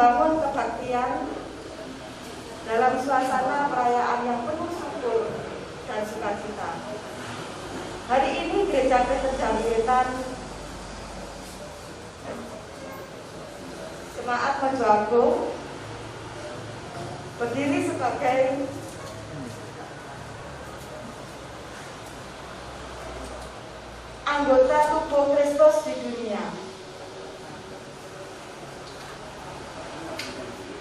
membangun kebaktian dalam suasana perayaan yang penuh syukur dan sukacita. Hari ini Gereja Kristen Jambi-Wetan Jemaat Mojo Agung berdiri sebagai anggota tubuh Kristus di dunia.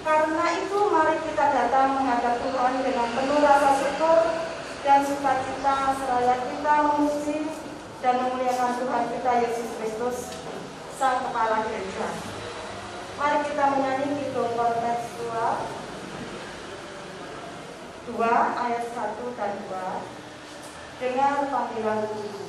Karena itu mari kita datang menghadap Tuhan dengan penuh rasa syukur dan sukacita seraya kita memuji dan memuliakan Tuhan kita Yesus Kristus, Sang Kepala Gereja. Mari kita menyanyi Kidung kontekstual 2 ayat 1 dan 2 dengan panggilan Tuhan.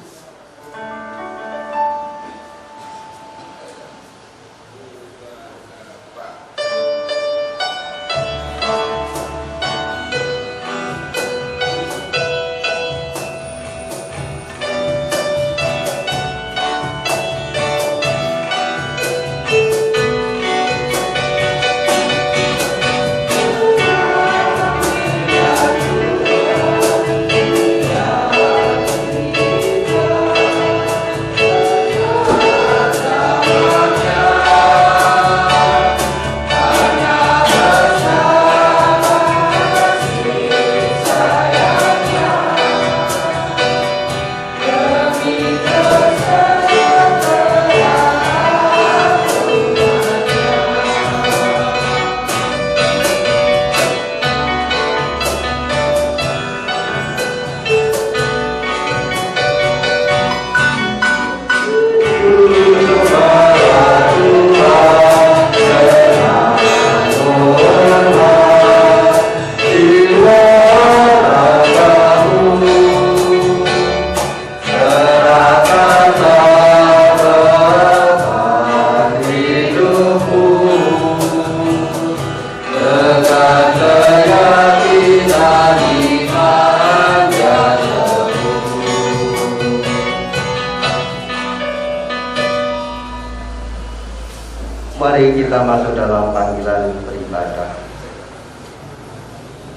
Mari kita masuk dalam panggilan beribadah.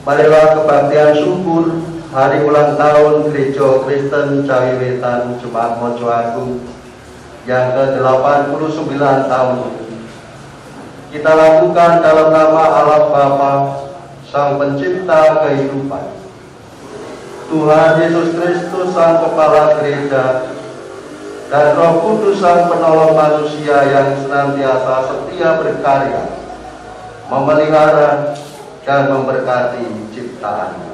Marilah kebaktian syukur hari ulang tahun Gereja Kristen Jambi-Wetan Jemaat Mojo Agung yang ke-89 tahun ini. Kita lakukan dalam nama Allah Bapa, Sang Pencipta kehidupan, Tuhan Yesus Kristus Sang Kepala Gereja, dan Roh Kudus Sang Penolong manusia yang senantiasa setia berkarya, memelihara dan memberkati ciptaannya.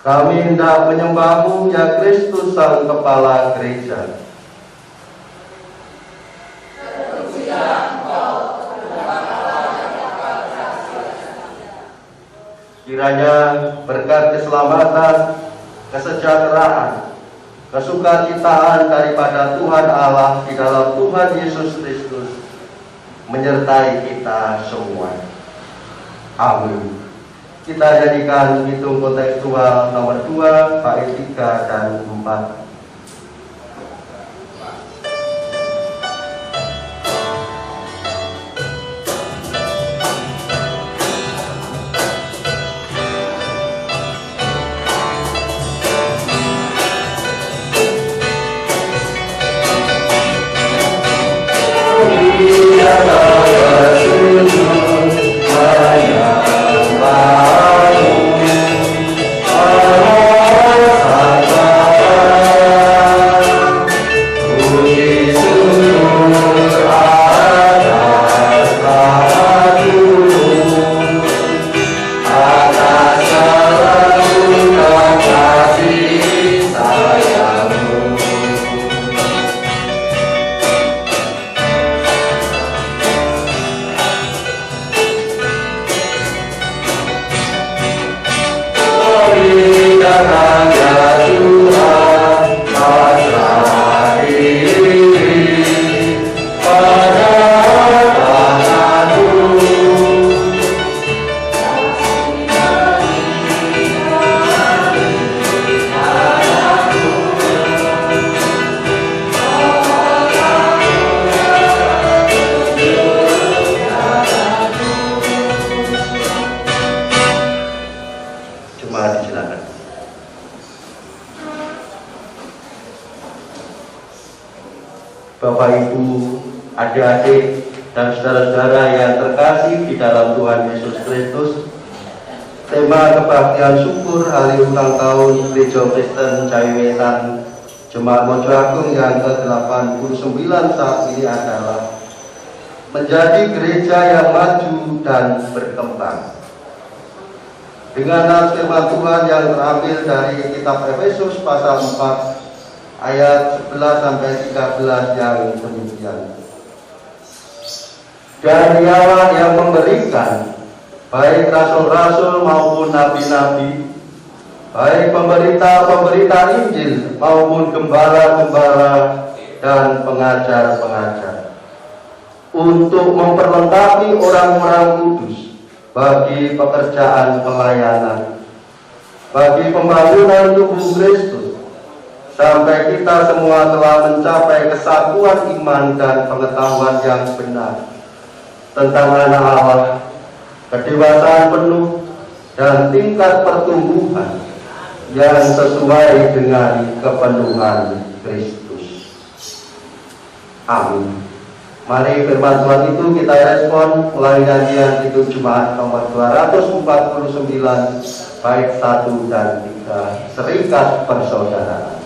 Kami hendak menyembah-Mu ya Kristus Sang Kepala Gereja. Kiranya berkat keselamatan, kesejahteraan, kesukacitaan daripada Tuhan Allah di dalam Tuhan Yesus Kristus menyertai kita semua. Amin. Kita jadikan hitung kontekstual nomor 2, bait 3 dan 4. Bapak Ibu, adik-adik, dan saudara-saudara yang terkasih di dalam Tuhan Yesus Kristus, tema kebaktian syukur hari ulang tahun Gereja Kristen Cawiwetan Jemaat Mojo Agung yang ke-89 saat ini adalah menjadi gereja yang maju dan berkembang. Dengan firman Tuhan yang terambil dari kitab Efesus pasal 4 ayat 11 sampai 13 yang demikian. Dan Dialah yang memberikan baik rasul-rasul maupun nabi-nabi, baik pemberita-pemberita Injil maupun gembala-gembala dan pengajar-pengajar, untuk memperlengkapi orang-orang kudus bagi pekerjaan pelayanan, bagi pembangunan tubuh Kristus, sampai kita semua telah mencapai kesatuan iman dan pengetahuan yang benar tentang anak Allah, kedewasaan penuh dan tingkat pertumbuhan yang sesuai dengan kepenuhan Kristus. Amin. Mari firman Tuhan itu kita respon melalui nyanyian itu Jemaat nomor 249 bait 1 dan 3, Serikat Persaudaraan.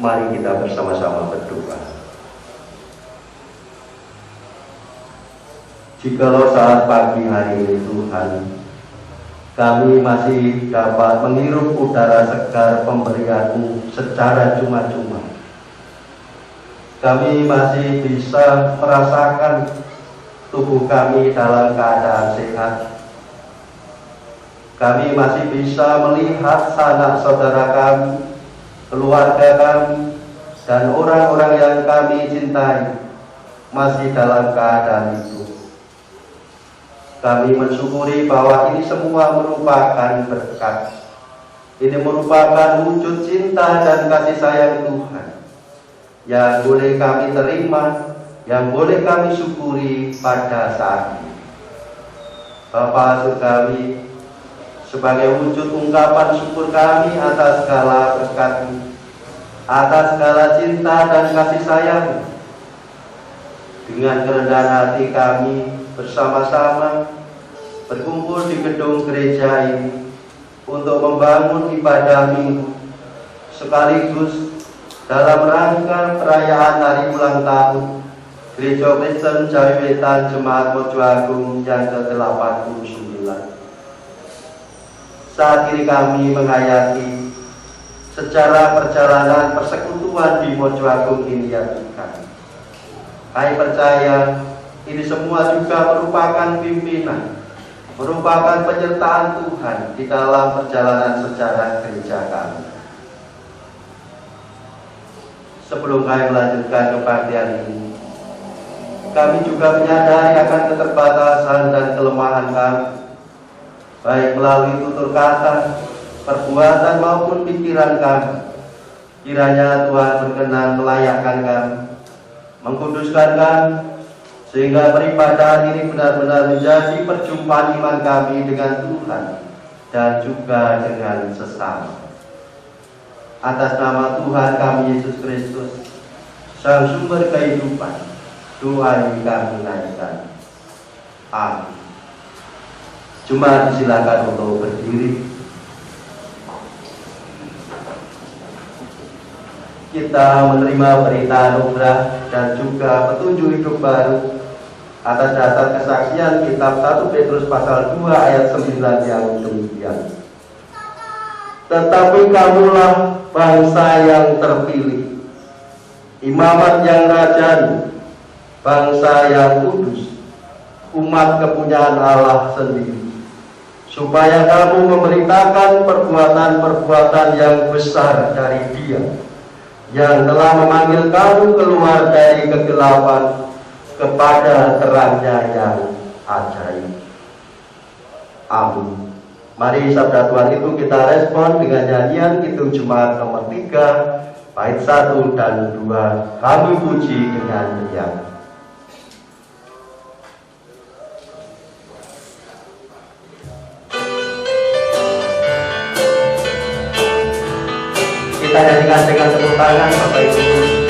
Mari kita bersama-sama berdoa. Jikalau saat pagi hari ini Tuhan, kami masih dapat menghirup udara segar pemberian-Mu secara cuma-cuma, kami masih bisa merasakan tubuh kami dalam keadaan sehat, kami masih bisa melihat sanak saudara kami, keluarga kami, dan orang-orang yang kami cintai masih dalam keadaan itu. Kami mensyukuri bahwa ini semua merupakan berkat. Ini merupakan wujud cinta dan kasih sayang Tuhan yang boleh kami terima, yang boleh kami syukuri pada saat ini. Bapa surgawi, sebagai wujud ungkapan syukur kami atas segala berkat-Mu, atas segala cinta dan kasih sayang, dengan kerendahan hati kami bersama-sama berkumpul di gedung gereja ini untuk membangun ibadah minggu, sekaligus dalam rangka perayaan hari ulang tahun Gereja Kristen Cawiwetan Jemaat Mojo Agung yang ke-89. Saat ini kami menghayati secara perjalanan persekutuan di Mojo Agung ini ya Tuhan. Kami percaya ini semua juga merupakan pimpinan, merupakan penyertaan Tuhan di dalam perjalanan sejarah gereja kami. Sebelum kami melanjutkan kebaktian ini, kami juga menyadari akan keterbatasan dan kelemahan kami, baik melalui tutur kata, perbuatan maupun pikiran kami, Kiranya Tuhan berkenan melayakkan kami, mengkuduskan kami, sehingga peribadahan ini benar-benar menjadi perjumpaan iman kami dengan Tuhan dan juga dengan sesama. Atas nama Tuhan kami Yesus Kristus, Sang Sumber kehidupan, doa ini kami naikkan. Amin. Jemaat disilakan untuk berdiri. Kita menerima berita anugerah dan juga petunjuk hidup baru atas dasar kesaksian kitab 1 Petrus pasal 2 ayat 9 yang demikian. Tetapi kamulah bangsa yang terpilih, imamat yang rajani, bangsa yang kudus, umat kepunyaan Allah sendiri, supaya kamu memberitakan perbuatan-perbuatan yang besar dari Dia yang telah memanggil kamu keluar dari kegelapan kepada terangnya yang ajaib. Amin. Mari sabda Tuhan itu kita respon dengan nyanyian Kidung Jemaat nomor 3, bait 1 dan 2. Kami puji dengan riang. Kita nyanyikan dengan tepuk tangan Bapak Ibu.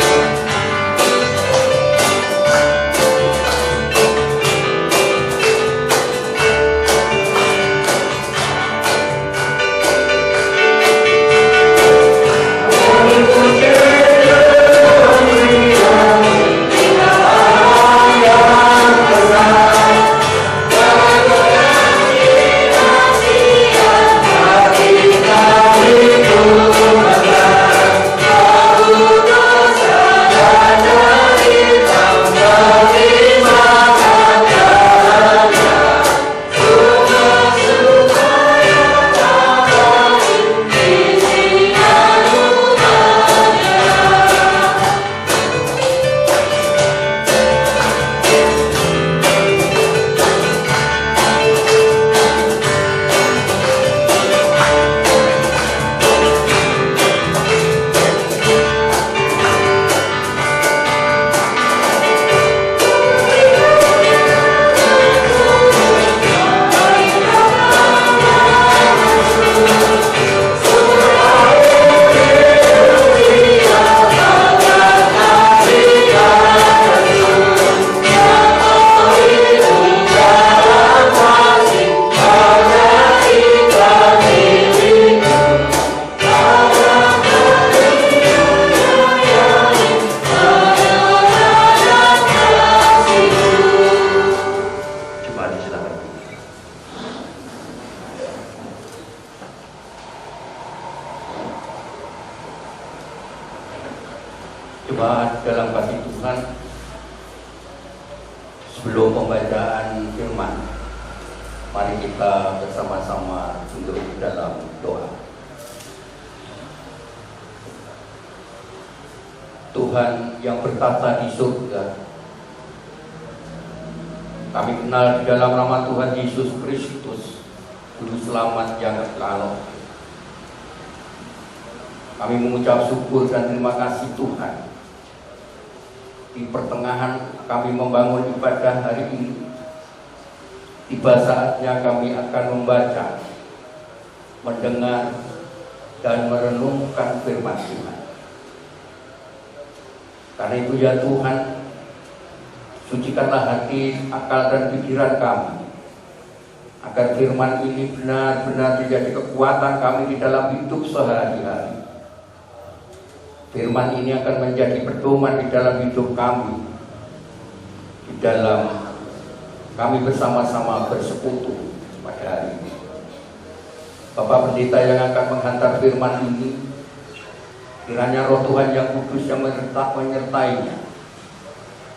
Jemaat dalam kasih Tuhan, sebelum pembacaan firman, mari kita bersama-sama tunduk dalam doa. Tuhan yang berkata di surga, kami kenal di dalam nama Tuhan Yesus Kristus, Juru Selamat yang lalu. Kami mengucap syukur dan terima kasih Tuhan. Di pertengahan kami membangun ibadah hari ini, tiba saatnya kami akan membaca, mendengar, dan merenungkan firman Tuhan. Karena itu ya Tuhan, sucikanlah hati, akal, dan pikiran kami, agar firman ini benar-benar menjadi kekuatan kami di dalam hidup sehari-hari. Firman ini akan menjadi pedoman di dalam hidup kami, di dalam kami bersama-sama bersekutu pada hari ini. Bapak Pendeta yang akan menghantar firman ini, kiranya Roh Tuhan yang kudus yang menyertainya,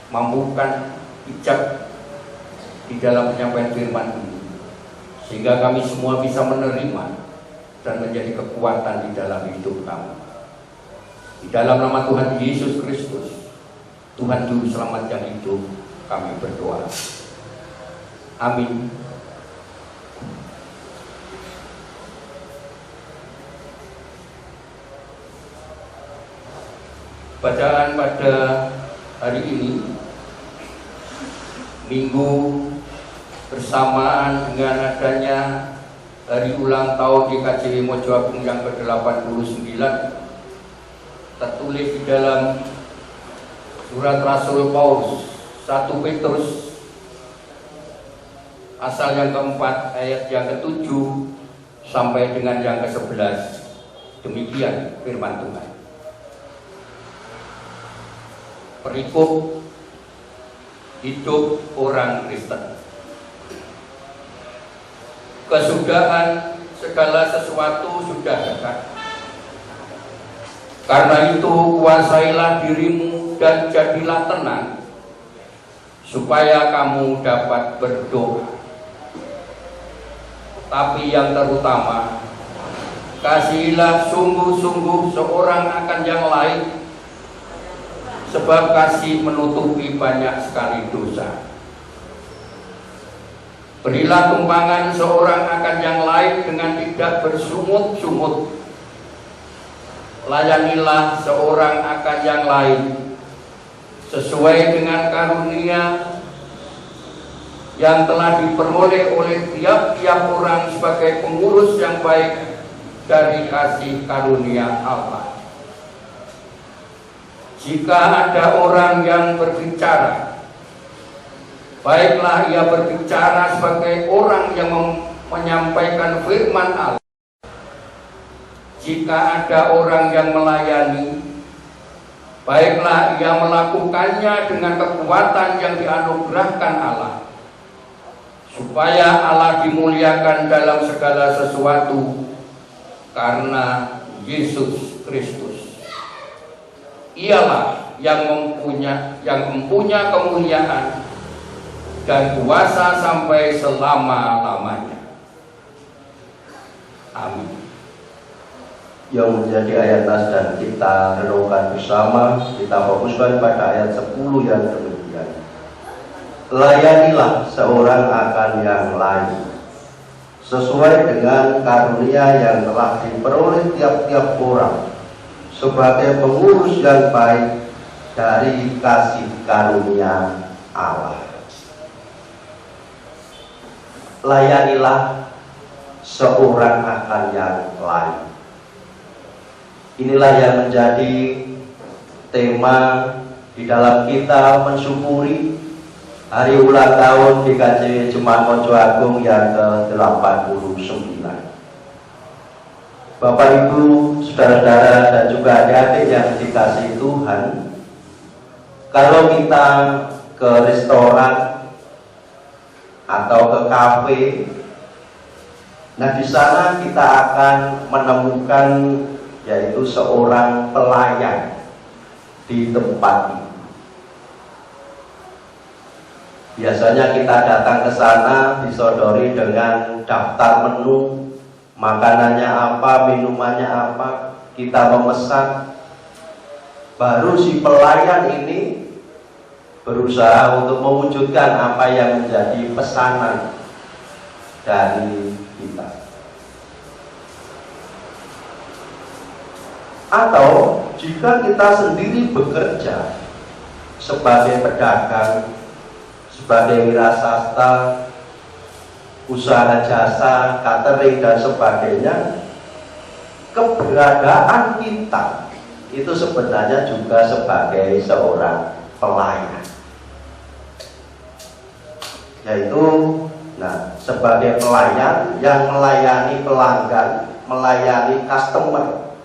mampukan bijak di dalam penyampaian firman ini, sehingga kami semua bisa menerima dan menjadi kekuatan di dalam hidup kami. Di dalam nama Tuhan Yesus Kristus, Tuhan Juru Selamat yang hidup, kami berdoa. Amin. Bacaan pada hari ini, Minggu bersamaan dengan adanya hari ulang tahun GKJ Mojoagung yang ke-89, tertulis di dalam surat Rasul Paulus 1 Petrus pasal yang keempat ayat yang ke-7 sampai dengan yang ke-11. Demikian firman Tuhan. Perikop hidup orang Kristen. Kesudahan segala sesuatu sudah dekat. Karena itu kuasailah dirimu dan jadilah tenang, supaya kamu dapat berdoa. Tapi yang terutama, kasihilah sungguh-sungguh seorang akan yang lain, sebab kasih menutupi banyak sekali dosa. Berilah tumpangan seorang akan yang lain dengan tidak bersungut-sungut. Layanilah seorang akan yang lain sesuai dengan karunia yang telah diperoleh oleh tiap-tiap orang sebagai pengurus yang baik dari kasih karunia Allah. Jika ada orang yang berbicara, baiklah ia berbicara sebagai orang yang menyampaikan firman Allah. Jika ada orang yang melayani, baiklah ia melakukannya dengan kekuatan yang dianugerahkan Allah, supaya Allah dimuliakan dalam segala sesuatu karena Yesus Kristus. Ialah yang mempunyai kemuliaan dan kuasa sampai selama-lamanya. Amin. Yang menjadi ayat nas dan kita renungkan bersama, kita fokuskan pada ayat 10 yang demikian. Layanilah seorang akan yang lain sesuai dengan karunia yang telah diperoleh tiap-tiap orang sebagai pengurus yang baik dari kasih karunia Allah. Layanilah seorang akan yang lain. Inilah yang menjadi tema di dalam kita mensyukuri hari ulang tahun GKJ Jemaat Mojoagung yang ke-89. Bapak Ibu, saudara-saudara dan juga adik-adik yang dikasihi Tuhan, kalau kita ke restoran atau ke kafe, nah di sana kita akan menemukan yaitu seorang pelayan di tempat itu. Biasanya kita datang ke sana disodori dengan daftar menu, makanannya apa, minumannya apa, kita memesan. Baru si pelayan ini berusaha untuk mewujudkan apa yang menjadi pesanan dari kita. Atau jika kita sendiri bekerja sebagai pedagang, sebagai wiraswasta, usaha jasa, catering dan sebagainya, keberadaan kita itu sebenarnya juga sebagai seorang pelayan. Yaitu sebagai pelayan yang melayani pelanggan, melayani customer.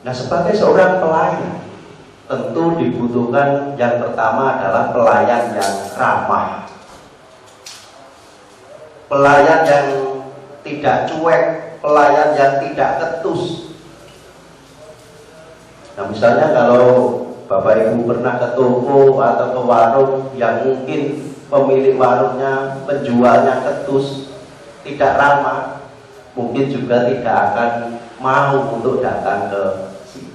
Nah, sebagai seorang pelayan tentu dibutuhkan yang pertama adalah pelayan yang ramah, pelayan yang tidak cuek, pelayan yang tidak ketus. Nah, misalnya kalau Bapak Ibu pernah ke toko atau ke warung yang mungkin pemilik warungnya, penjualnya ketus, tidak ramah, mungkin juga tidak akan mau untuk datang ke sini.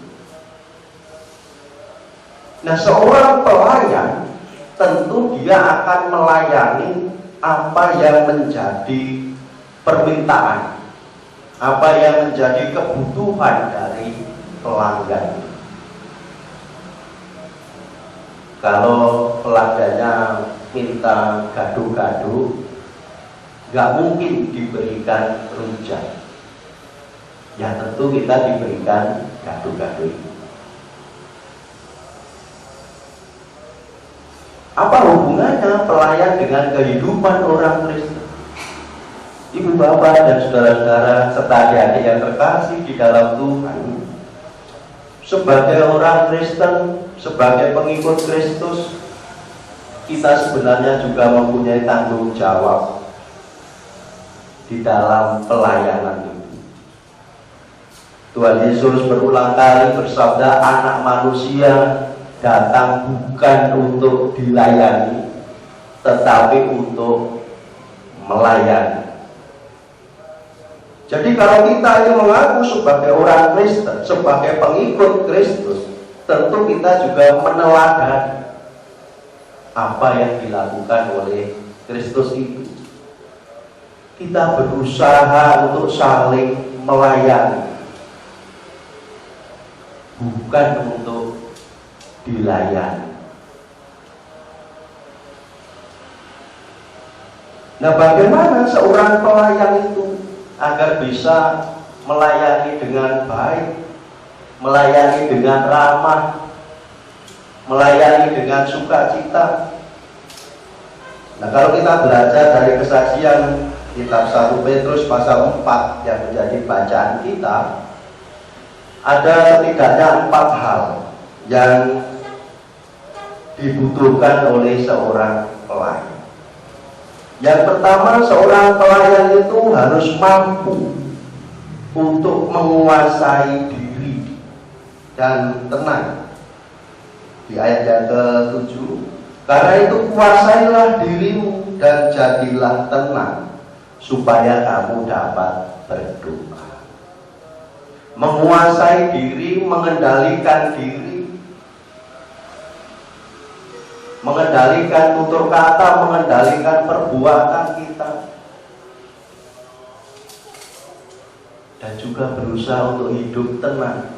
Nah, seorang pelayan tentu dia akan melayani apa yang menjadi permintaan, apa yang menjadi kebutuhan dari pelanggan. Kalau pelanggannya minta gado-gado, nggak mungkin diberikan rujak. Ya tentu kita diberikan gado-gado itu. Apa hubungannya pelayan dengan kehidupan orang Kristen? Ibu bapak dan saudara-saudara serta adik-adik yang terkasih di dalam Tuhan, sebagai orang Kristen, sebagai pengikut Kristus, kita sebenarnya juga mempunyai tanggung jawab di dalam pelayanan itu. Tuhan Yesus berulang kali bersabda, anak manusia datang bukan untuk dilayani, tetapi untuk melayani. Jadi kalau kita ini mengaku sebagai orang Kristen, sebagai pengikut Kristus, tentu kita juga meneladani apa yang dilakukan oleh Kristus itu. Kita berusaha untuk saling melayani, bukan untuk dilayani. Nah, bagaimana seorang pelayan itu agar bisa melayani dengan baik, melayani dengan ramah, melayani dengan sukacita? Nah, kalau kita belajar dari kesaksian kitab 1 Petrus pasal 4 yang menjadi bacaan kita, ada setidaknya 4 hal yang dibutuhkan oleh seorang pelayan. Yang pertama, seorang pelayan itu harus mampu untuk menguasai diri dan tenang. Di ayat yang ke-7, karena itu kuasailah dirimu dan jadilah tenang, supaya kamu dapat berdoa. Menguasai diri, mengendalikan diri, mengendalikan tutur kata, mengendalikan perbuatan kita, dan juga berusaha untuk hidup tenang,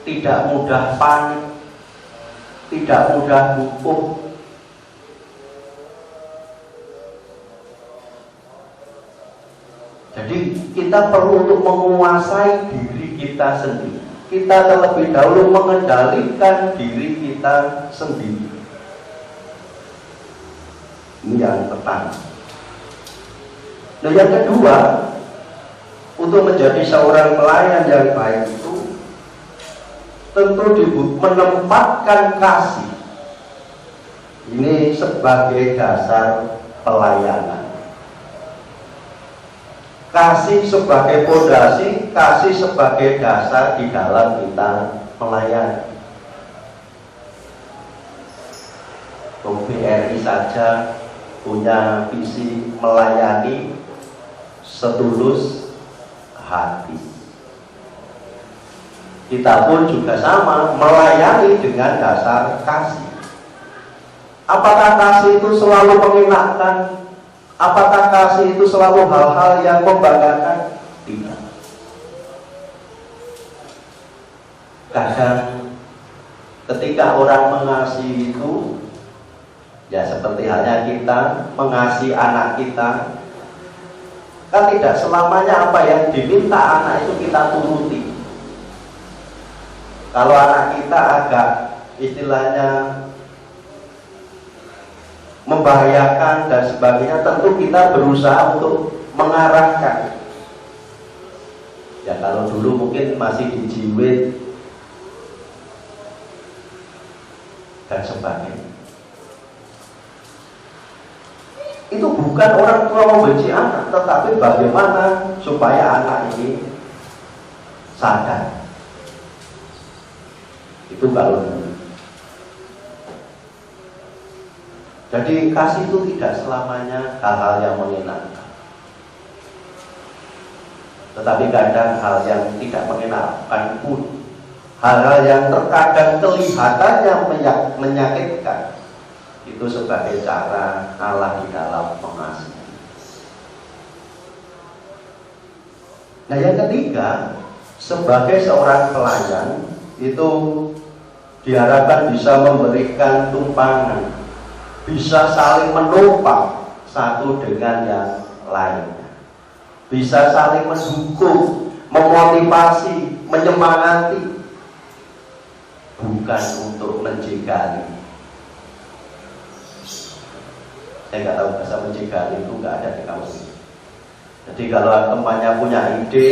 tidak mudah panik, tidak mudah lumpuh. Jadi kita perlu untuk menguasai diri kita sendiri. Kita terlebih dahulu mengendalikan diri kita sendiri. Ini yang pertama. Nah, yang kedua, untuk menjadi seorang pelayan yang baik itu tentu menempatkan kasih ini sebagai dasar pelayanan. Kasih sebagai fondasi, kasih sebagai dasar di dalam kita melayani. BRI saja punya visi melayani setulus hati. Kita pun juga sama, melayani dengan dasar kasih. Apakah kasih itu selalu mengenakan? Apakah kasih itu selalu hal-hal yang membanggakan? Tidak. Kadang ketika orang mengasihi itu, ya seperti halnya kita mengasihi anak kita, kan tidak selamanya apa yang diminta anak itu kita turuti. Kalau anak kita agak istilahnya membahayakan dan sebagainya, tentu kita berusaha untuk mengarahkan. Ya kalau dulu mungkin masih dijiwit dan sebagainya. Itu bukan orang tua membenci anak, tetapi bagaimana supaya anak ini sadar. Itu kalau dulu. Jadi kasih itu tidak selamanya hal-hal yang menyenangkan, tetapi kadang hal yang tidak menyenangkan pun, hal-hal yang terkadang kelihatannya menyakitkan, itu sebagai cara Allah di dalam mengasihi. Nah, yang ketiga, sebagai seorang pelayan itu diharapkan bisa memberikan tumpangan, bisa saling menopang satu dengan yang lainnya, bisa saling mendukung, memotivasi, menyemangati, bukan untuk menjegali. Saya nggak tahu bahasa menjegali itu nggak ada di kamus. Jadi kalau temannya punya ide,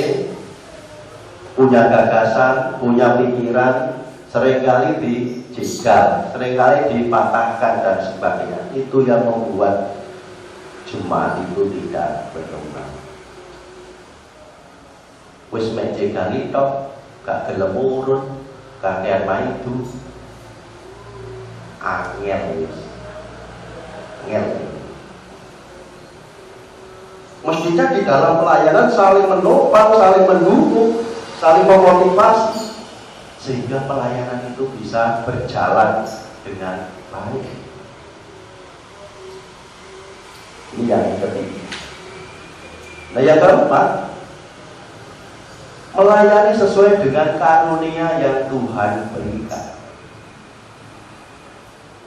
punya gagasan, punya pikiran, seringkali dijegal, seringkali dipatahkan dan sebagainya. Itu yang membuat jemaat itu tidak berkembang. Wis mek jegali tok, gak gelem urun, kakean maidu. Angel wis. Angel. Mestinya di dalam pelayanan saling menopang, saling mendukung, saling memotivasi, sehingga pelayanan itu bisa berjalan dengan baik. Ini yang ketiga. Nah, yang keempat, melayani sesuai dengan karunia yang Tuhan berikan.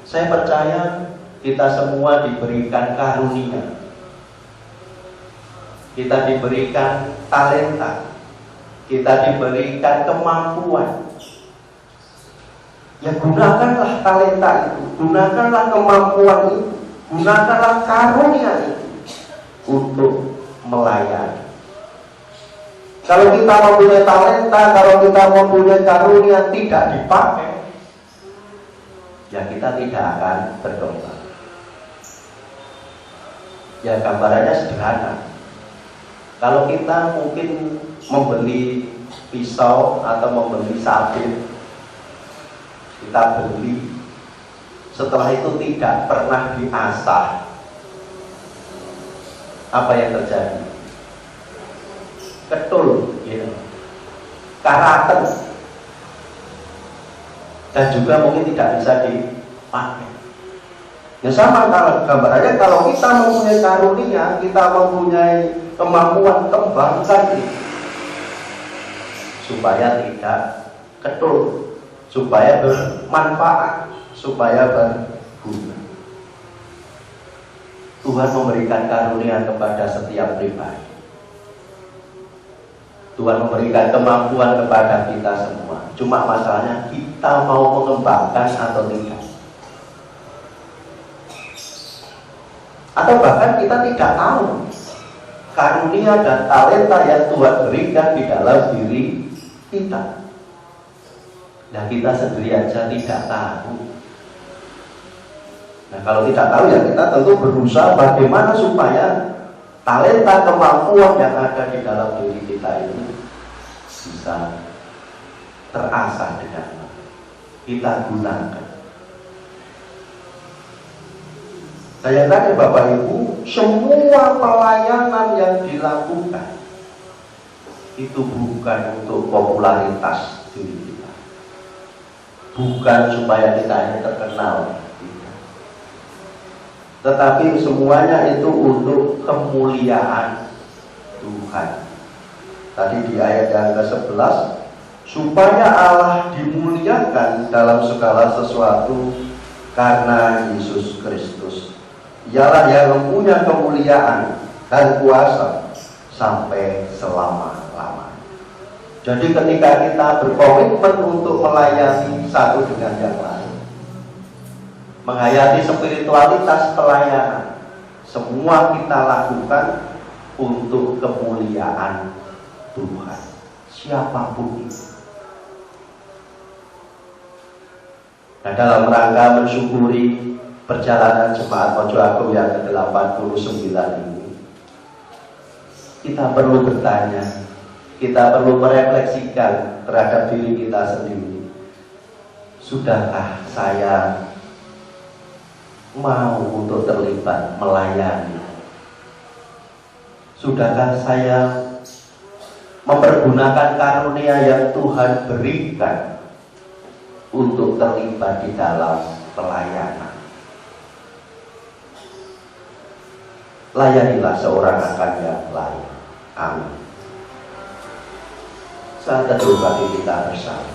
Saya percaya kita semua diberikan karunia. Kita diberikan talenta, kita diberikan kemampuan. Ya gunakanlah talenta itu, gunakanlah kemampuan itu, gunakanlah karunia itu untuk melayani. Kalau kita mempunyai talenta, kalau kita mempunyai karunia tidak dipakai, ya kita tidak akan berkembang. Ya gambarannya sederhana. Kalau kita mungkin membeli pisau atau membeli sabit, kita beli, setelah itu tidak pernah diasah, apa yang terjadi? Ketul, ya. Karat, dan juga mungkin tidak bisa dipakai. Ya sama gambarannya, kalau kita mempunyai karunia, kita mempunyai kemampuan, kembangkan itu supaya tidak ketul, supaya bermanfaat, supaya berguna. Tuhan memberikan karunia kepada setiap pribadi. Tuhan memberikan kemampuan kepada kita semua. Cuma masalahnya kita mau mengembangkan atau tidak. Atau bahkan kita tidak tahu karunia dan talenta yang Tuhan berikan di dalam diri kita. Nah, kita sendiri aja tidak tahu. Nah, kalau tidak tahu ya kita tentu berusaha bagaimana supaya talenta, kemampuan yang ada di dalam diri kita itu bisa terasah dengan kita gunakan. Saya tanya Bapak Ibu, semua pelayanan yang dilakukan itu bukan untuk popularitas diri kita, bukan supaya kita ini terkenal, tetapi semuanya itu untuk kemuliaan Tuhan. Tadi di ayat yang ke-11, supaya Allah dimuliakan dalam segala sesuatu karena Yesus Kristus. Ialah yang mempunyai kemuliaan dan kuasa sampai selama-lamanya. Jadi ketika kita berkomitmen untuk melayani satu dengan yang lain, menghayati spiritualitas pelayanan, semua kita lakukan untuk kemuliaan Tuhan, siapapun itu. Nah, dalam rangka mensyukuri perjalanan Jemaat Mojo Agung yang ke-89 ini, kita perlu bertanya, kita perlu merefleksikan terhadap diri kita sendiri. Sudahkah saya mau untuk terlibat melayani? Sudahkah saya mempergunakan karunia yang Tuhan berikan untuk terlibat di dalam pelayanan? Layanilah seorang akan yang lain. Amin. saat teduh bagi kita bersama.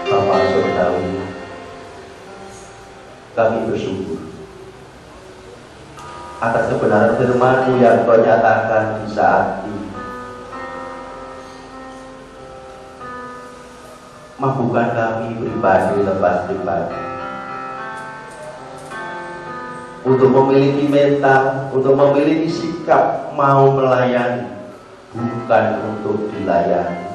Bapa Surgawi, kami bersyukur atas kebenaran firman-Mu yang Kau nyatakan di saat ini. Mampukan kami pribadi lepas pribadi untuk memiliki mental, untuk memiliki sikap mau melayani, bukan untuk dilayani.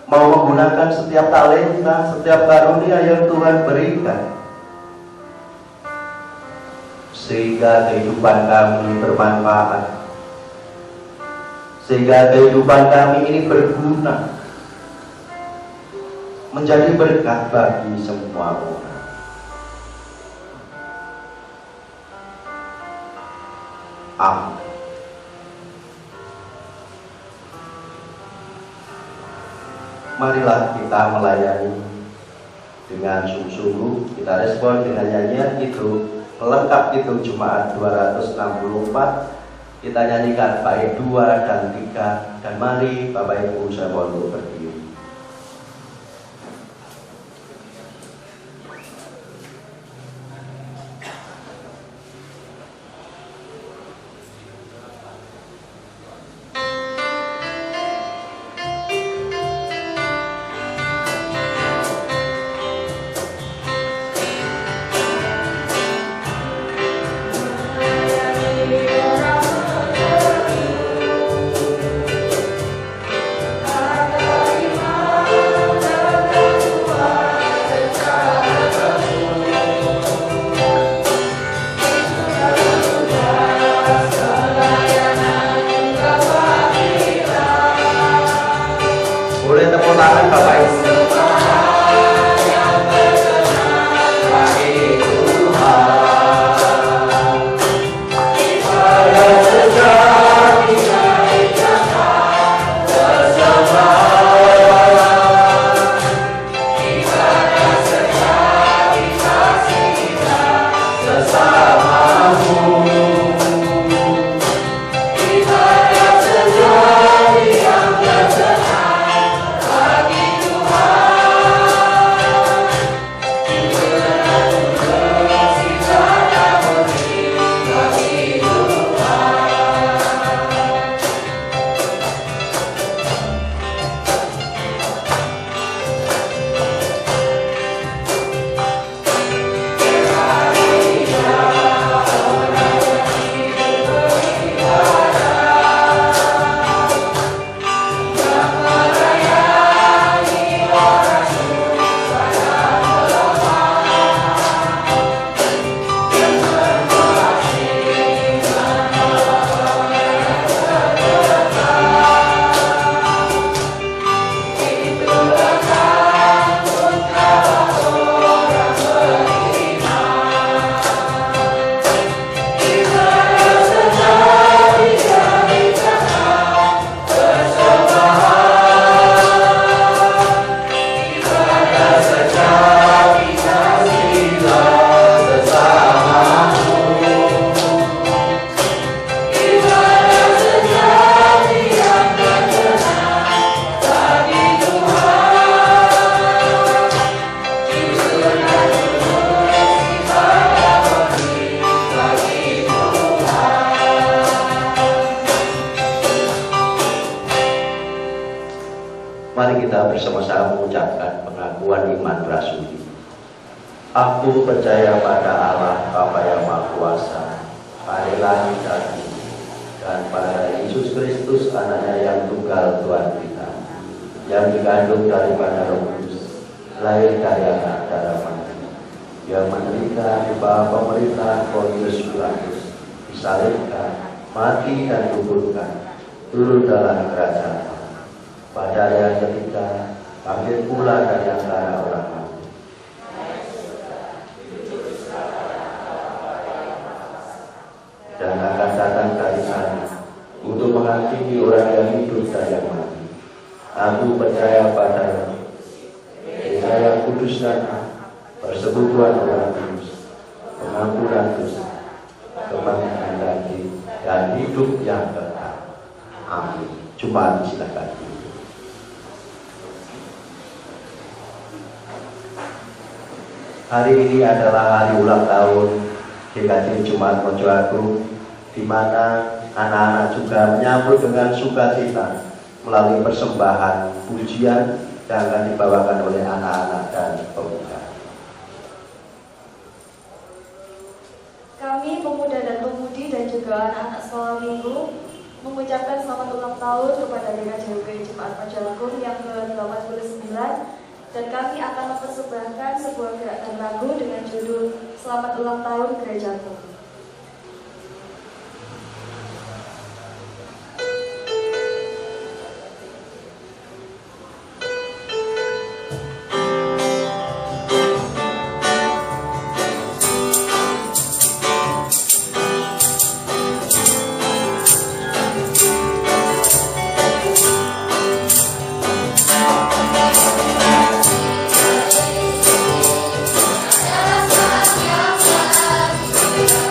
Mau menggunakan setiap talenta, setiap karunia yang Tuhan berikan, sehingga kehidupan kami bermanfaat, sehingga kehidupan kami ini berguna, menjadi berkat bagi semua orang. Amin. Marilah kita melayani dengan sungguh-sungguh. Kita respon dengan nyanyian itu pelengkap itu Jumat 264. Kita nyanyikan bait 2 dan 3. Dan mari Bapak Ibu saya mohon untuk berdiri. Mari kita bersama-sama mengucapkan pengakuan iman rasuli. Aku percaya pada Allah Bapa yang Maha Kuasa, pada langit dan bumi, dan pada Yesus Kristus anaknya yang tunggal Tuhan kita, yang dikandung daripada Roh Kudus, lahir dari anak darah mati, yang menderita di bawah pemerintahan Pontius Pilatus, disalibkan, mati dan dikuburkan, turun dalam kerajaan. Pada yang ketiga, bangkit pula dari antara orang mati. dan akan datang dari sana untuk menghakimi orang yang hidup dan yang mati. Aku percaya pada Gereja yang kudus dan persekutuan orang kudus, pengampunan dosa, kebangkitan daging, dan hidup yang kekal. Amin. Jemaat silakan. Hari ini adalah hari ulang tahun GKJ Jemaat Mojo Agung, di mana anak-anak juga menyambut dengan sukacita melalui persembahan pujian yang akan dibawakan oleh anak-anak dan pemuda. Kami pemuda dan pemudi dan juga anak-anak sekolah minggu mengucapkan selamat ulang tahun kepada GKJ Jemaat Mojo Agung yang ke-89, dan kami akan mempersembahkan sebuah gerakan lagu dengan judul Selamat Ulang Tahun Gerejaku. Selamat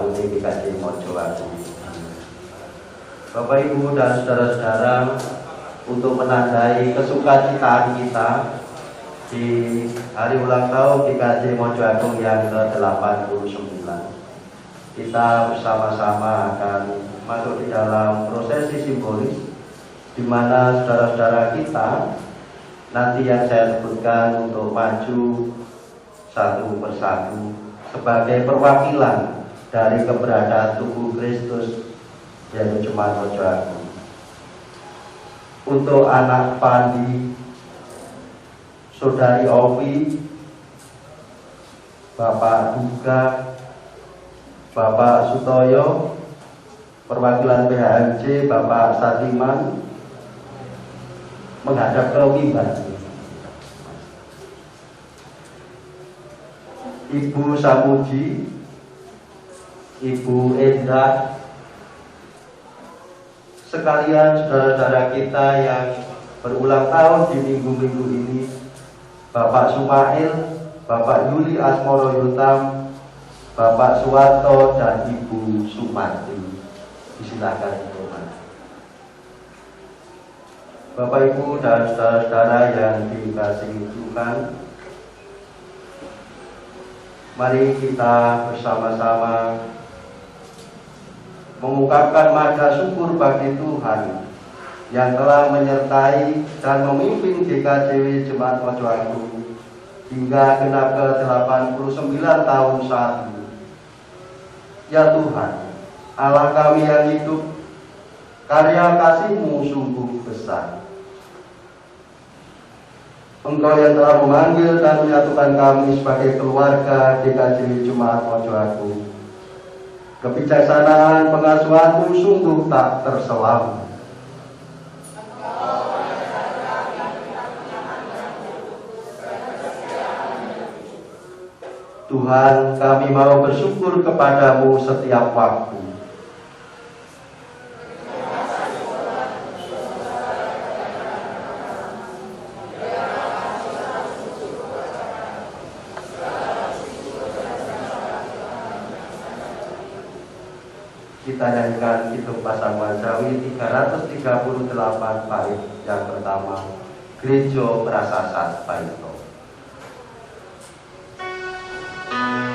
tahun GKJ Mojoagung. Bapak Ibu dan saudara-saudara, untuk menandai kesukacitaan kita di hari ulang tahun GKJ Mojoagung yang ke-89, kita bersama-sama akan masuk di dalam prosesi simbolis di mana saudara-saudara kita nanti yang saya sebutkan untuk maju satu persatu sebagai perwakilan dari keberadaan tubuh Kristus yaitu Jemaat Mojoagung. Untuk anak Pandi, Saudari Ovi, Bapak Duga, Bapak Sutoyo, perwakilan PHMJ Bapak Satiman menghadap ke mimbar. Ibu Samuji, Ibu Enda, sekalian saudara-saudara kita yang berulang tahun di minggu-minggu ini, Bapak Sumail, Bapak Yuli Asmoro Yutam, Bapak Suwarto, dan Ibu Sumati. Disilakan Tuhan. Bapak Ibu dan saudara-saudara yang dikasihi Tuhan, mari kita bersama-sama mengungkapkan mada syukur bagi Tuhan yang telah menyertai dan memimpin GKJW Jemaat Mojoagung hingga genap ke-89 tahun saat ini. Ya Tuhan, Allah kami yang hidup, karya kasih-Mu sungguh besar. Engkau yang telah memanggil dan menyatukan kami sebagai keluarga GKJ Jemaat Mojoagung. Kebijaksanaan pengasuhan-Mu sungguh tak terselam. Tuhan, kami mau bersyukur kepada-Mu setiap waktu. Kita nyanyikan Kidung Pasamuan Jawi 338 bait yang pertama, Gereja Prasasat Baito. Amen.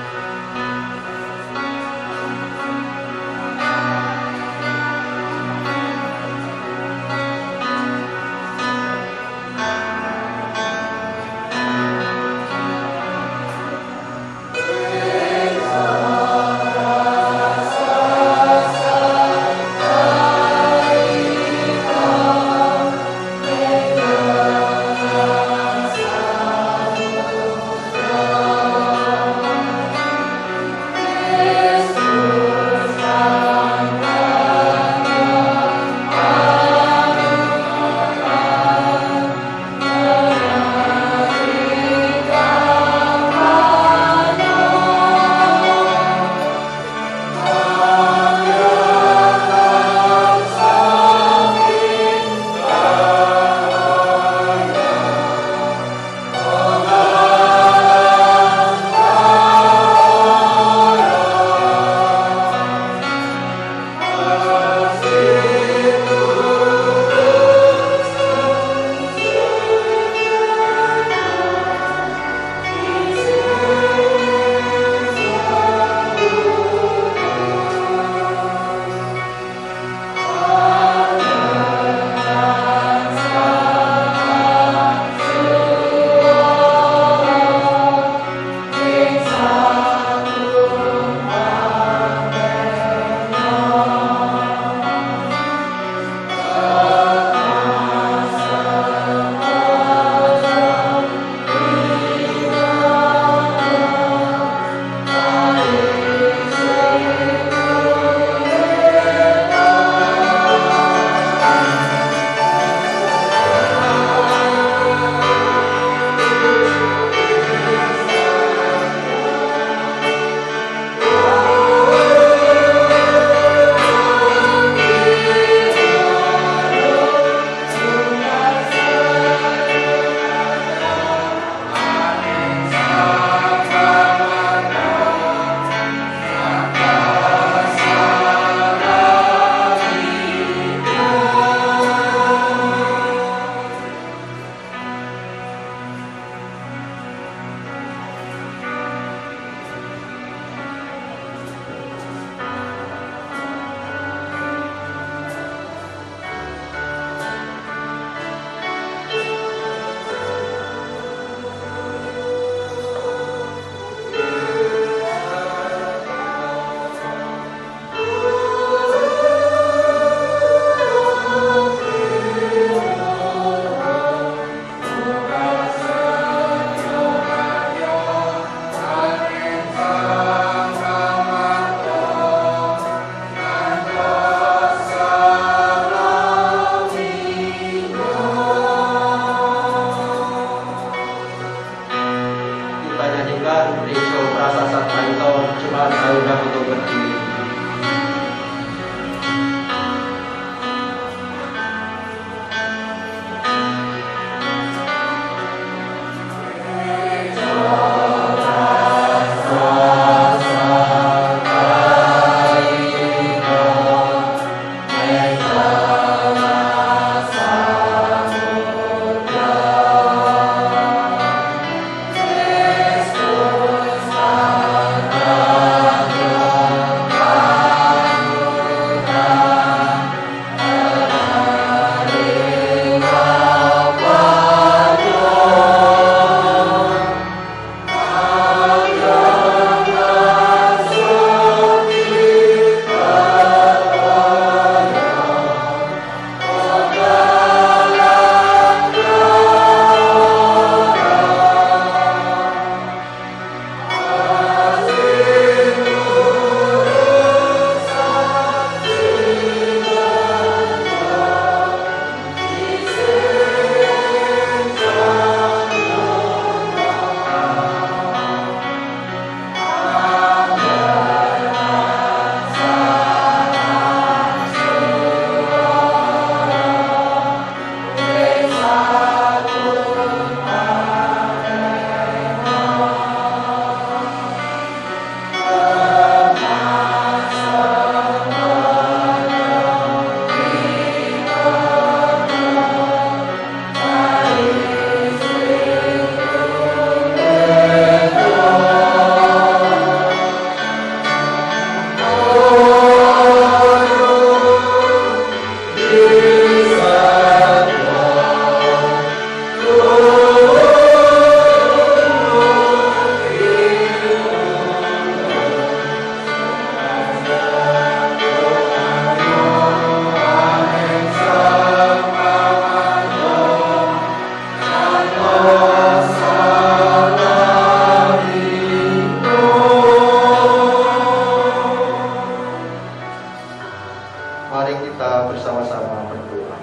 Mari kita bersama-sama berdoa.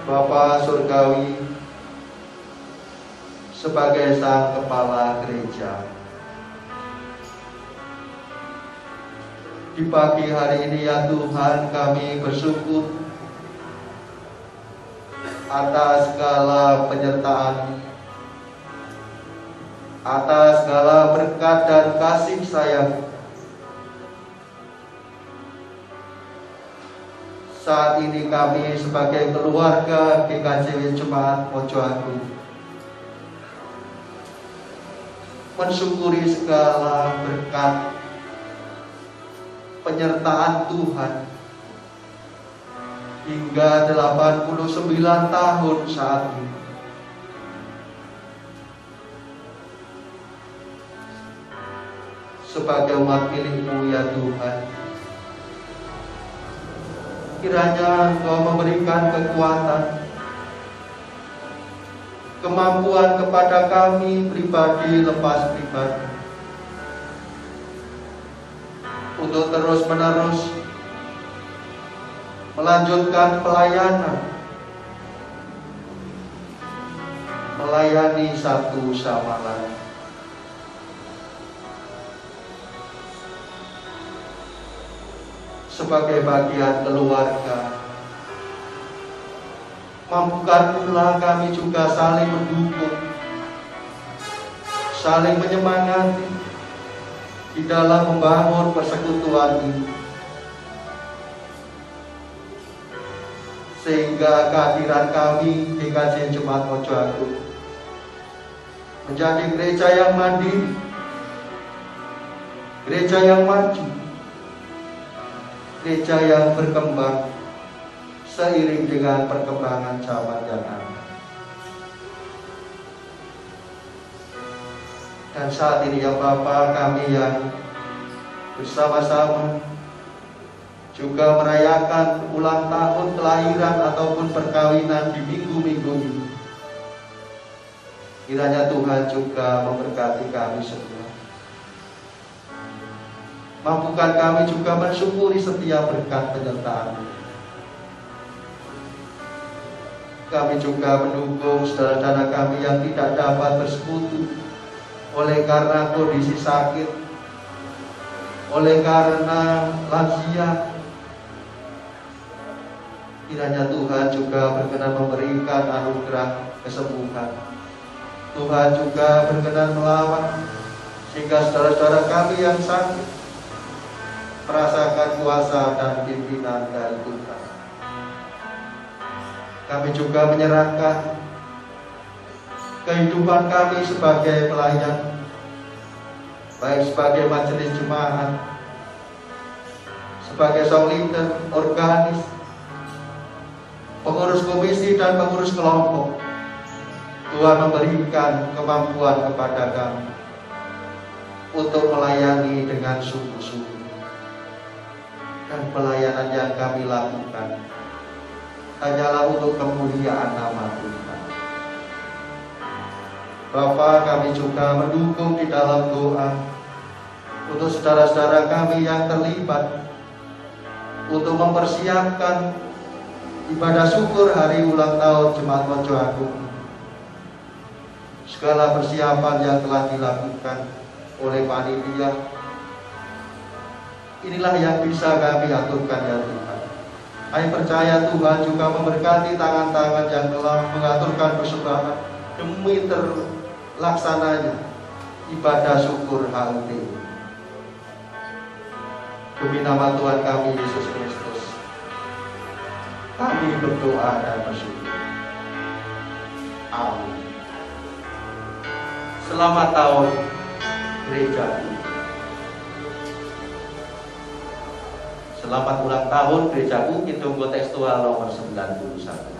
Bapa Surgawi, sebagai Sang Kepala Gereja, di pagi hari ini ya Tuhan, kami bersyukur atas segala penyertaan, atas segala berkat dan kasih sayang. Saat ini kami sebagai keluarga GKJ Jemaat Mojo Agung mensyukuri segala berkat penyertaan Tuhan hingga 89 tahun saat ini. Sebagai umat milik-Mu ya Tuhan, kiranya Engkau memberikan kekuatan, kemampuan kepada kami pribadi lepas pribadi untuk terus-menerus melanjutkan pelayanan, melayani satu sama lain. Sebagai bagian keluarga, mampukan pula kami juga saling mendukung, saling menyemangati di dalam membangun persekutuan ini, sehingga kehadiran kami GKJ Jemaat Mojo Agung menjadi gereja yang mandiri, gereja yang maju, gereja yang berkembang seiring dengan perkembangan zaman yang ada. Dan saat ini ya Bapa, kami yang bersama-sama juga merayakan ulang tahun kelahiran ataupun perkawinan di minggu-minggu ini, kiranya Tuhan juga memberkati kami semua. Mampukan kami juga mensyukuri setiap berkat penyertaan. Kami juga mendukung saudara-saudara kami yang tidak dapat bersekutu oleh karena kondisi sakit, oleh karena lansia. Kiranya Tuhan juga berkenan memberikan anugerah kesembuhan. Tuhan juga berkenan melawat sehingga saudara-saudara kami yang sakit merasakan kuasa dan pimpinan dari Tuhan. Kami juga menyerahkan kehidupan kami sebagai pelayan, baik sebagai majelis jemaat, sebagai song leader, organis, pengurus komisi dan pengurus kelompok. Tuhan memberikan kemampuan kepada kami untuk melayani dengan sungguh-sungguh. Dan pelayanan yang kami lakukan hanyalah untuk kemuliaan nama Tuhan. Bapa, kami juga mendukung di dalam doa untuk saudara-saudara kami yang terlibat untuk mempersiapkan ibadah syukur hari ulang tahun Jemaat Mojo Agung. Segala persiapan yang telah dilakukan oleh panitia, inilah yang bisa kami aturkan ya Tuhan. Kami percaya Tuhan juga memberkati tangan-tangan yang telah mengaturkan persembahan demi terlaksananya ibadah syukur HUT. Demi nama Tuhan kami Yesus Kristus, kami berdoa dan bersyukur. Amin. Selamat tahun Gereja. Selamat ulang tahun Gerejaku, Kidung Tekstual nomor 91.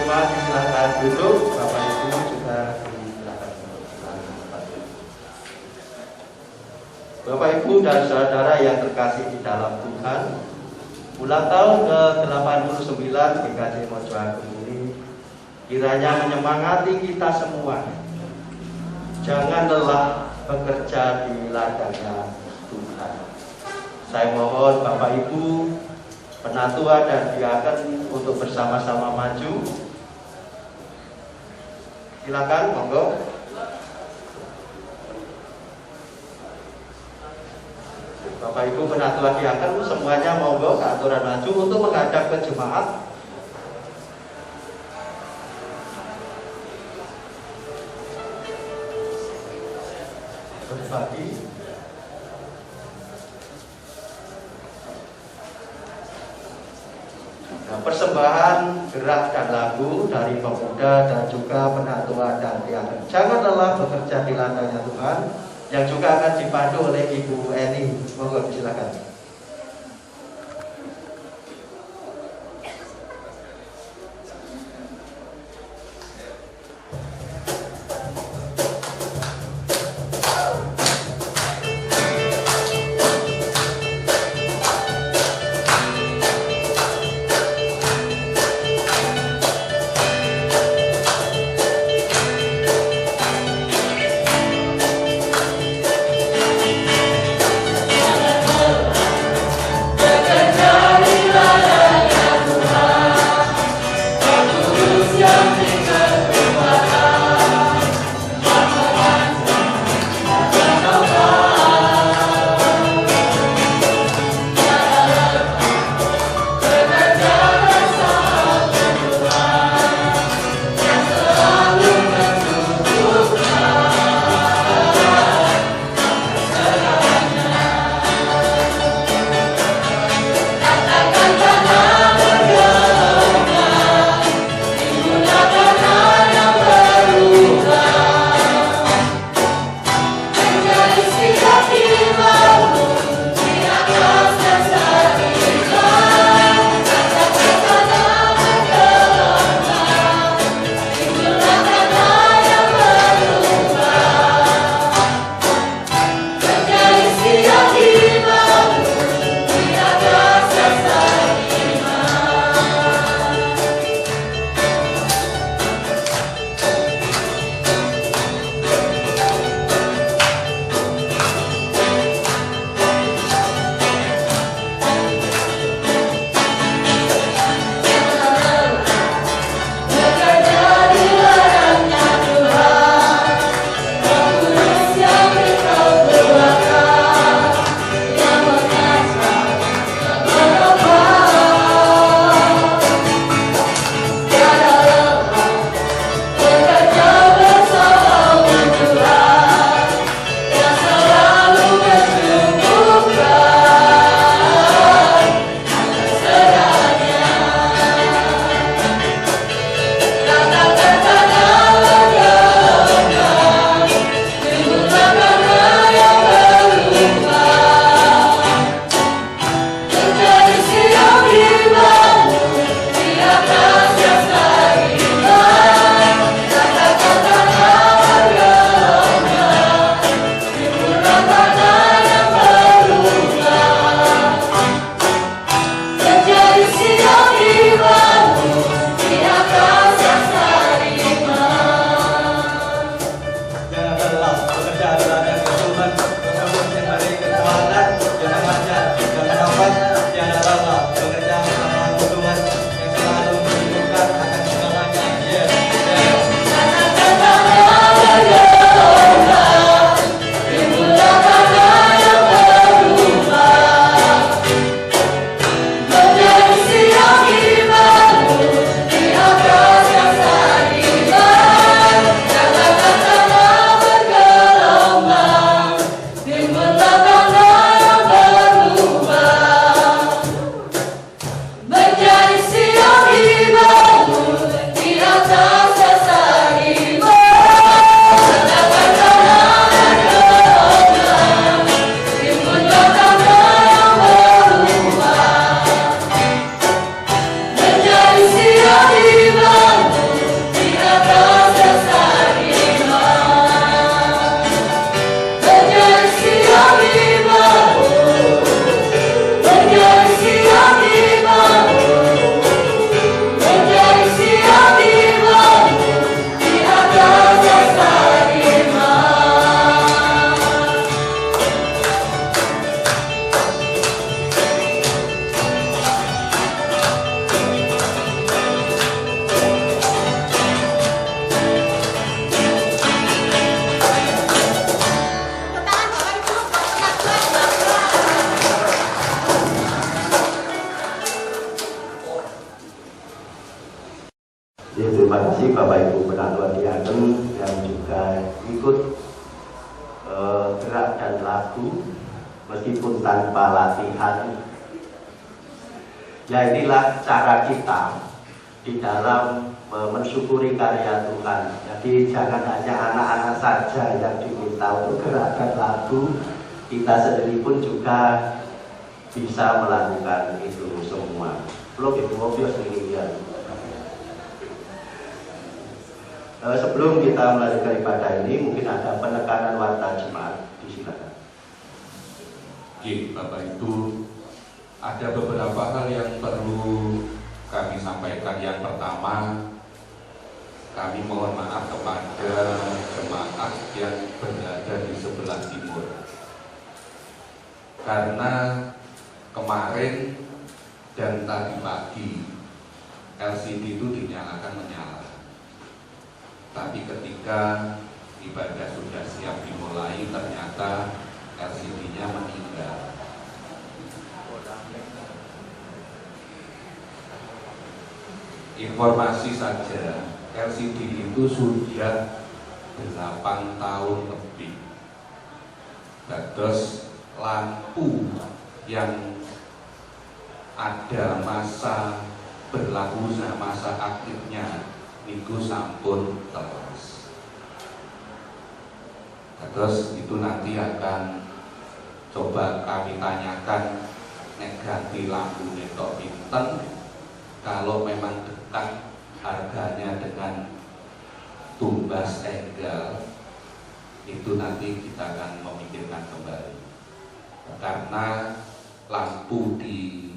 semua silakan duduk. Bapak Ibu juga silakan. Bapak Ibu dan saudara yang terkasih di dalam Tuhan, ulang tahun ke-89 GKJ Mojo Agung ini kiranya menyemangati kita semua. Jangan lelah bekerja di ladangnya Tuhan. Saya mohon Bapak Ibu, penatua dan diaken untuk bersama-sama maju. Silakan, monggo. Bapak Ibu penatua diaken semuanya monggo ke aturan maju untuk menghadap ke jemaat. Berbagi. Nah, persembahan gerak dan lagu dari pemuda dan juga penatua dan diaken. Jangan lelah bekerja di ladangnya Tuhan, yang juga akan dipandu oleh Ibu Eni. Monggo silakan. terima kasih Bapak Ibu Penatua Diaken yang juga ikut gerak dan lagu meskipun tanpa latihan. Ya, inilah cara kita di dalam mensyukuri karya Tuhan. Jadi jangan hanya anak-anak saja yang diminta untuk gerak dan lagu, kita sendiri pun juga bisa melakukan itu semua. Belum itu obvious ini ya. Sebelum kita melanjutkan ibadah ini, mungkin ada penekanan warta jemaat, disilakan. Oke, Bapak Ibu, ada beberapa hal yang perlu kami sampaikan. Yang pertama, kami mohon maaf kepada jemaat yang berada di sebelah timur, karena kemarin dan tadi pagi LCD itu dinyalakan menyala. Tapi ketika ibadah sudah siap dimulai, ternyata LCD-nya meninggal. Informasi saja, LCD itu sudah 8 tahun lebih. Terus lampu yang ada masa berlakunya, masa aktifnya niku sampun telas. Terus itu nanti akan coba kami tanyakan nek ganti lampu netok pinten, kalau memang dekat harganya dengan tumbas enggal, itu nanti kita akan memikirkan kembali. Karena lampu di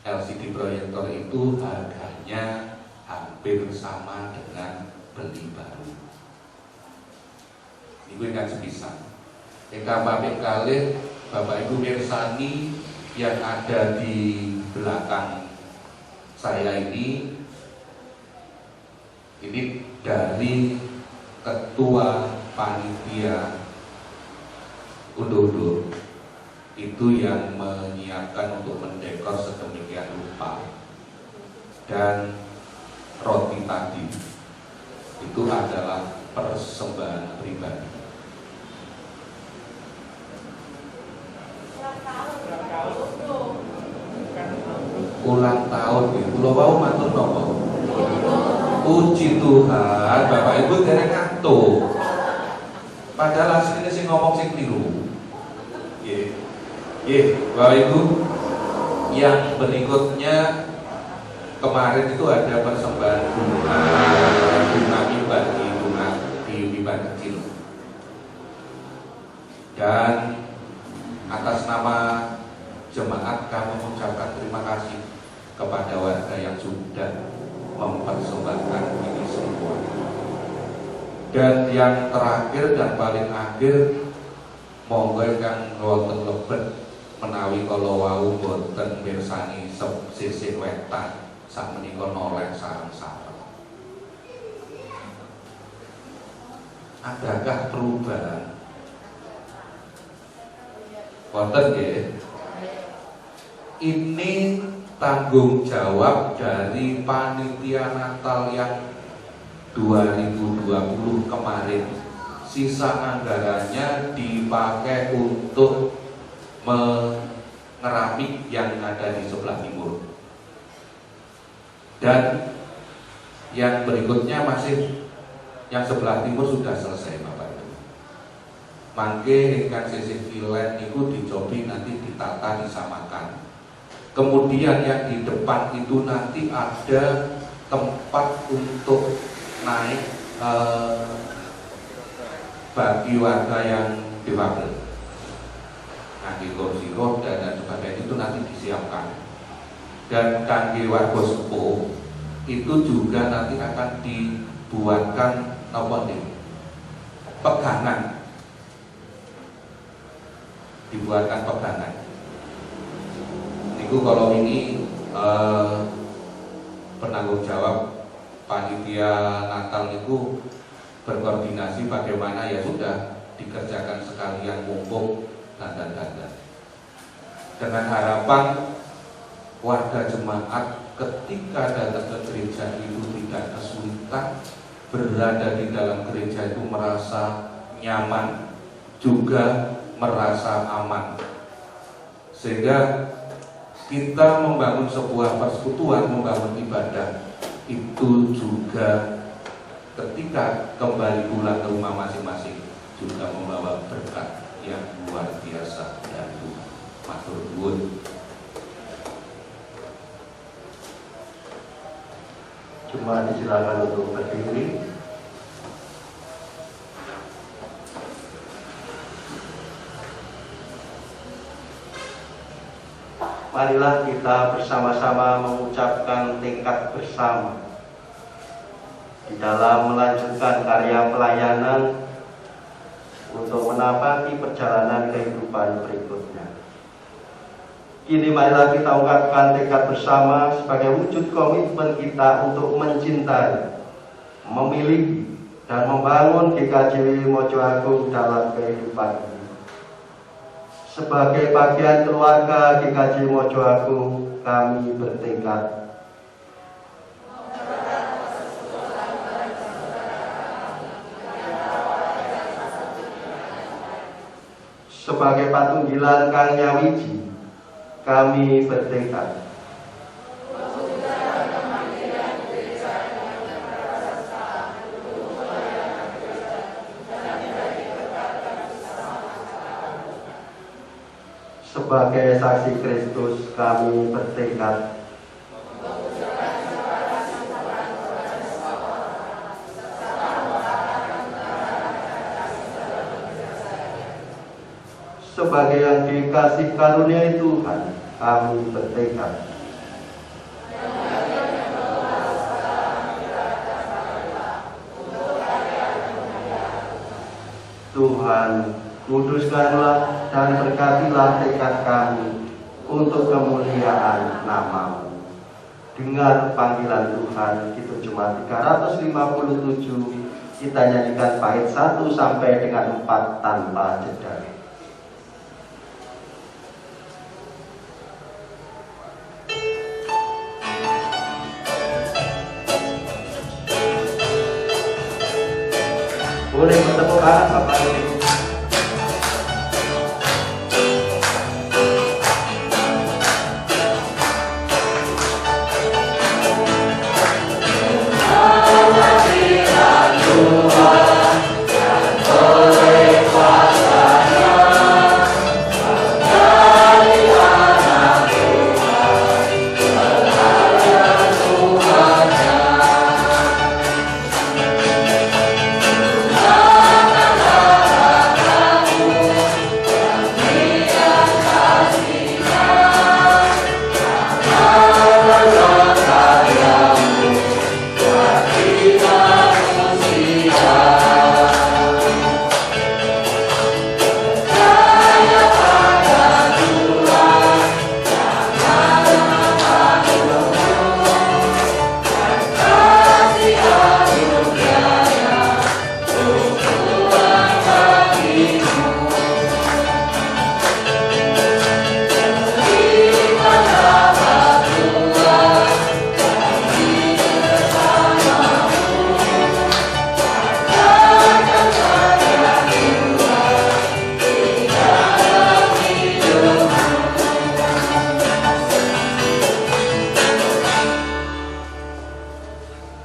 LCD proyektor itu harganya hampir sama dengan beli baru. Ibu kan sepisah. Pabrik kalih Bapak Ibu mirsani yang ada di belakang saya ini dari Ketua Panitia Undo-Undo itu yang menyiapkan untuk mendekor sedemikian rupa. Dan roti tadi itu adalah persembahan pribadi. Ulang tahun itu lo mau matur nopo? Puji Tuhan, Bapak Ibu dereng ngantuk. Padahal aslinya sih ngomong sing keliru. Bapak Ibu, yang berikutnya kemarin itu ada persembahan bunga mimbar di mimbar kecil, dan atas nama jemaat kami mengucapkan terima kasih kepada warga yang sudah mempersembahkan ini semua. Dan yang terakhir dan paling akhir, monggo kang wonten lebet menawi kalau wau boten mirsani sisih wetan sak menika noleh sareng-sareng. Adakah perubahan? Wonten nggih. Ini tanggung jawab dari panitia Natal yang 2020 kemarin. Sisa anggarannya dipakai untuk mengeramik yang ada di sebelah timur. Dan yang berikutnya masih yang sebelah timur sudah selesai Bapak Ibu. Mangke ingkang sisih kilen niku dicobi nanti ditata disamakan. Kemudian yang di depan itu nanti ada tempat untuk naik bagi warga yang difabel. Nanti kursi roda dan sebagainya itu nanti disiapkan. Dan kangge warga sepuh itu juga nanti akan dibuatkan pegangan. Dibuatkan pegangan. Itu kalau ini penanggung jawab panitia Natal itu berkoordinasi bagaimana, ya sudah dikerjakan sekalian mumpung dan dengan harapan warga jemaat ketika datang ke gereja itu tidak kesulitan, berada di dalam gereja itu merasa nyaman, juga merasa aman. Sehingga kita membangun sebuah persekutuan, membangun ibadah itu juga ketika kembali pulang ke rumah masing-masing juga membawa berkat yang luar biasa dan matur nuwun. Cuma disilakan untuk berdiri. Marilah kita bersama-sama mengucapkan tekad bersama di dalam melanjutkan karya pelayanan untuk menapaki perjalanan kehidupan berikutnya. Kini marilah kita ungkapkan tekad bersama sebagai wujud komitmen kita untuk mencintai, memiliki, dan membangun GKJ Mojoagung dalam kehidupan ini. Sebagai bagian keluarga GKJ Mojoagung, kami bertekad sebagai patunggilan Kang Nyawiji, kami bertekad sebagai saksi Kristus, kami bertekad sebagai yang dikasih karunia Tuhan, kami bertekad Tuhan, kuduskanlah dan berkatilah tekad kami untuk kemuliaan nama-Mu. Dengar panggilan Tuhan, itu cuma 357, kita nyanyikan bait 1 sampai dengan 4 tanpa jeda. Boleh bertemu tangan Bapak Ibu.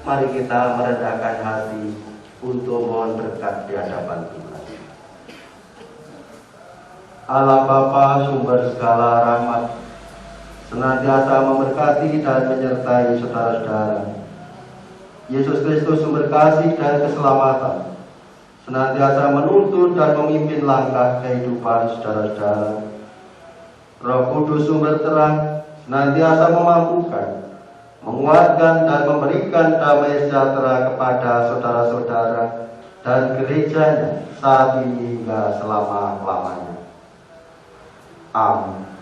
Mari kita merendahkan hati untuk mohon berkat di hadapan Tuhan. Allah Bapa sumber segala rahmat, senantiasa memberkati dan menyertai saudara-saudara. Yesus Kristus sumber kasih dan keselamatan, senantiasa menuntun dan memimpin langkah kehidupan saudara-saudara. Roh Kudus sumber terang, senantiasa memampukan, menguatkan dan memberikan damai sejahtera kepada saudara-saudara dan gerejanya saat ini hingga selama-lamanya. Amin.